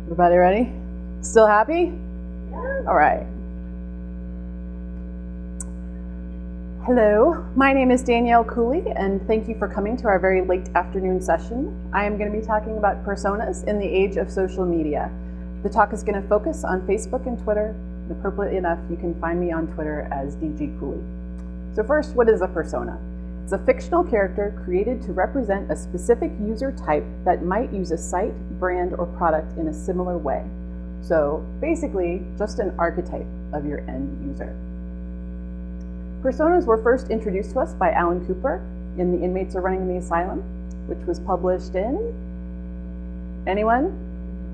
Everybody ready? Still happy? All right. Hello, my name is Danielle Cooley, and thank you for coming to our very late afternoon session. I am going to be talking about personas in the age of social media. The talk is going to focus on Facebook and Twitter. Appropriately enough, you can find me on Twitter as DG Cooley. So first, what is a persona? It's a fictional character created to represent a specific user type that might use a site, brand, or product in a similar way. So basically, just an archetype of your end user. Personas were first introduced to us by Alan Cooper in The Inmates Are Running the Asylum, which was published in, anyone?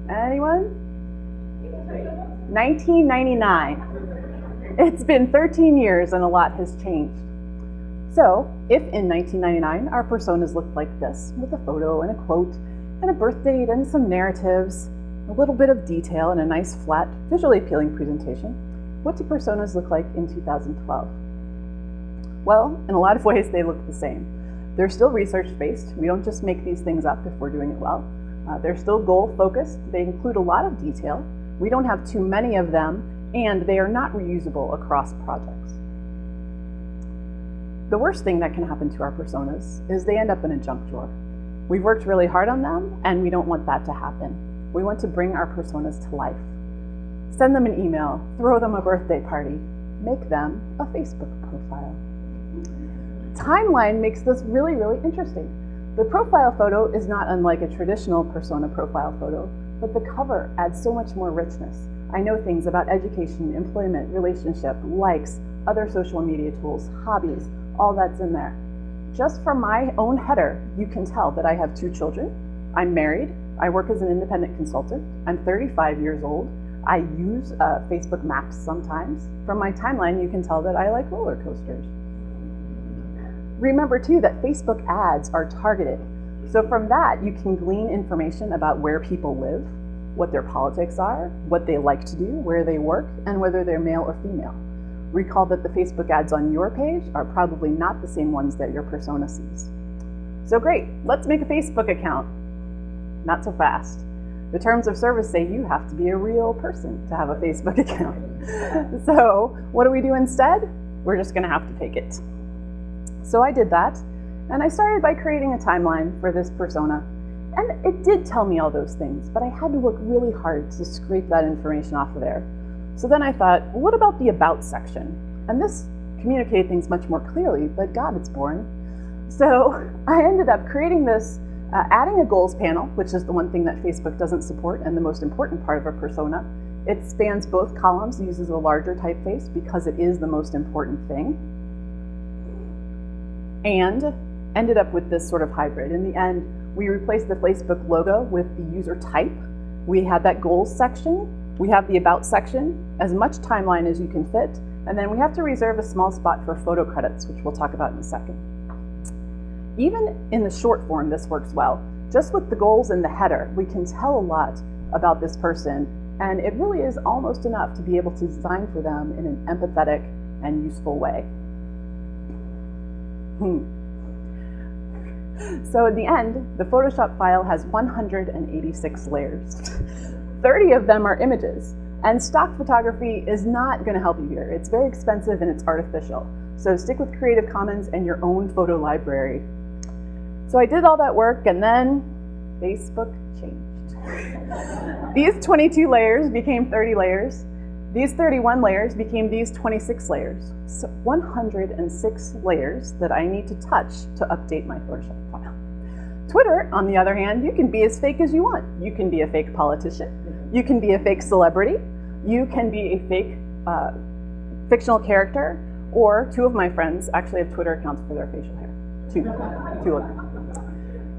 1999. It's been 13 years and a lot has changed. So, if in 1999 our personas looked like this, with a photo and a quote, and a birth date and some narratives, a little bit of detail and a nice flat, visually appealing presentation, what do personas look like in 2012? Well, in a lot of ways they look the same. They're still research-based. We don't just make these things up if we're doing it well. They're still goal-focused. They include a lot of detail. We don't have too many of them, and they are not reusable across projects. The worst thing that can happen to our personas is they end up in a junk drawer. We've worked really hard on them, and we don't want that to happen. We want to bring our personas to life. Send them an email, throw them a birthday party, make them a Facebook profile. Timeline makes this really, really interesting. The profile photo is not unlike a traditional persona profile photo, but the cover adds so much more richness. I know things about education, employment, relationship, likes, other social media tools, hobbies, all that's in there. Just from my own header, you can tell that I have 2 children, I'm married, I work as an independent consultant, I'm 35 years old, I use Facebook Maps sometimes. From my timeline, you can tell that I like roller coasters. Remember too that Facebook ads are targeted. So from that, you can glean information about where people live, what their politics are, what they like to do, where they work, and whether they're male or female. Recall that the Facebook ads on your page are probably not the same ones that your persona sees. So great, let's make a Facebook account. Not so fast. The terms of service say you have to be a real person to have a Facebook account. So what do we do instead? We're just gonna have to fake it. So I did that, and I started by creating a timeline for this persona. And it did tell me all those things, but I had to work really hard to scrape that information off of there. So then I thought, well, what about the About section? And this communicated things much more clearly, but God, it's boring. So I ended up creating this, adding a goals panel, which is the one thing that Facebook doesn't support and the most important part of a persona. It spans both columns, uses a larger typeface because it is the most important thing. And ended up with this sort of hybrid. In the end, we replaced the Facebook logo with the user type. We had that goals section. We have the About section, as much timeline as you can fit. And then we have to reserve a small spot for photo credits, which we'll talk about in a second. Even in the short form, this works well. Just with the goals in the header, we can tell a lot about this person, and it really is almost enough to be able to design for them in an empathetic and useful way. So in the end, the Photoshop file has 186 layers. 30 of them are images, and stock photography is not going to help you here. It's very expensive and it's artificial. So stick with Creative Commons and your own photo library. So I did all that work, and then Facebook changed. These 22 layers became 30 layers. These 31 layers became these 26 layers. So 106 layers that I need to touch to update my Photoshop file. Twitter, on the other hand, you can be as fake as you want. You can be a fake politician. You can be a fake celebrity. You can be a fake fictional character. Or 2 of my friends actually have Twitter accounts for their facial hair. 2 of them.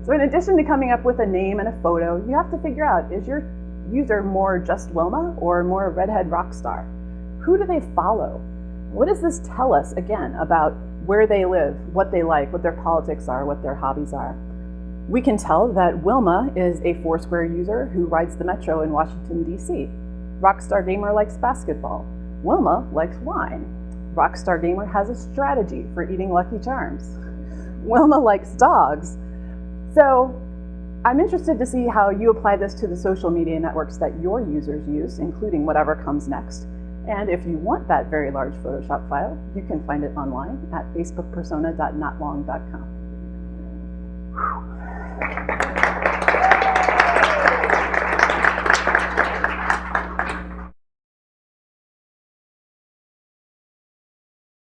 So in addition to coming up with a name and a photo, you have to figure out, is your user more just Wilma or more a redhead rock star? Who do they follow? What does this tell us, again, about where they live, what they like, what their politics are, what their hobbies are? We can tell that Wilma is a Foursquare user who rides the metro in Washington, D.C. Rockstar Gamer likes basketball. Wilma likes wine. Rockstar Gamer has a strategy for eating Lucky Charms. Wilma likes dogs. So I'm interested to see how you apply this to the social media networks that your users use, including whatever comes next. And if you want that very large Photoshop file, you can find it online at facebookpersona.notlong.com.